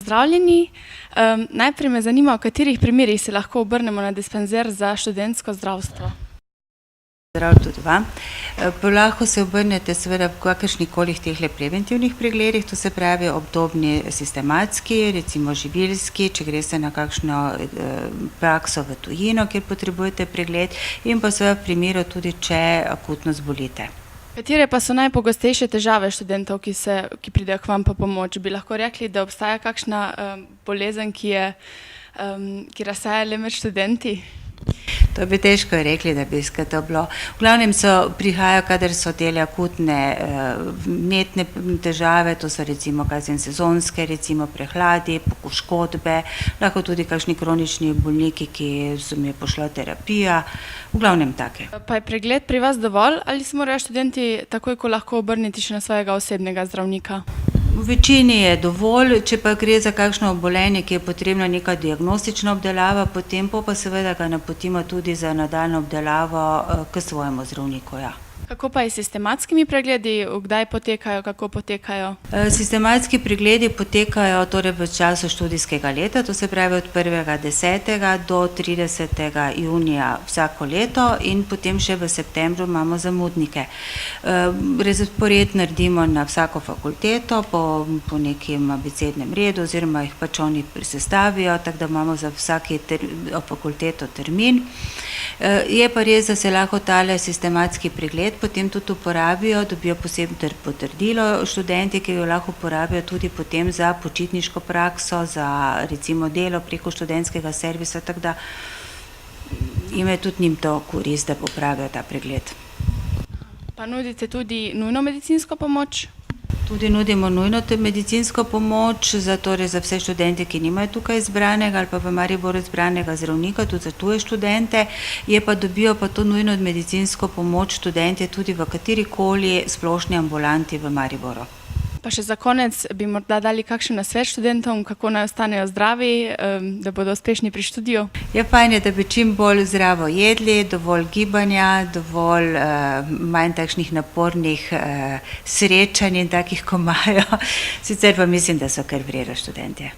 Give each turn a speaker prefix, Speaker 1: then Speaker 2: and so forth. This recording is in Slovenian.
Speaker 1: pozdravljeni. Najprej me zanima, v katerih primerih se lahko obrnemo na dispanzer za študentsko zdravstvo.
Speaker 2: Zdrav tudi vam. Lahko se obrnete seveda v kakršnikoli tehle preventivnih pregledih, to se pravi obdobni sistematski, recimo živilski, če greste na kakšno prakso v tujino, kjer potrebujete pregled, in pa seveda v primeru tudi, če akutno zbolite.
Speaker 1: Katere pa so najpogostejše težave študentov, ki pridejo k vam po pomoč? Bi lahko rekli, da obstaja kakšna bolezen, ki razsaja le med študenti?
Speaker 2: To bi težko rekli, da bi to bilo. V glavnem prihajajo, kadar so tele akutne vnetne težave, to so recimo sezonske, recimo prehladi, poškodbe, lahko tudi kakšni kronični bolniki, ki so mi pošla terapija, v glavnem take.
Speaker 1: Pa je pregled pri vas dovolj ali se morajo študenti takoj, ko lahko obrniti še na svojega osebnega zdravnika?
Speaker 2: V večini je dovolj, če pa gre za kakšno obolenje, ki je potrebna neka diagnostična obdelava, potem pa seveda ga napotimo tudi za nadaljnjo obdelavo k svojemu zdravniku, ja.
Speaker 1: Kako pa je s sistematskimi pregledi? Kdaj potekajo, kako potekajo?
Speaker 2: Sistematski pregledi potekajo torej v času študijskega leta, to se pravi od 1.10. do 30. junija vsako leto in potem še v septembru imamo zamudnike. Razpored naredimo na vsako fakulteto po nekem abecednem redu oziroma jih pač oni sestavijo, tako da imamo za vsaki fakulteto termin. Je pa res, da se lahko tale sistematski pregled potem tudi uporabijo, dobijo posebno potrdilo študenti, ki jo lahko uporabijo tudi potem za počitniško prakso, za recimo delo preko študentskega servisa, tako da jim je tudi njim to korist, da popravijo ta pregled.
Speaker 1: Pa nudite tudi nujno medicinsko pomoč?
Speaker 2: Tudi nudimo nujno medicinsko pomoč za vse študente, ki nimajo tukaj izbranega ali pa v Mariboru izbranega zdravnika, tudi za tuje študente, dobijo pa to nujno medicinsko pomoč študentje tudi v katerikoli splošni ambulanti v Mariboru.
Speaker 1: Pa še za konec bi morda dali kakšen nasvet študentom, kako naj ostanejo zdravi, da bodo uspešni pri študiju?
Speaker 2: Fajn je, da bi čim bolj zdravo jedli, dovolj gibanja, dovolj manj takšnih napornih srečanj in takih, ko imajo. Sicer pa mislim, da so kar v redu študentje.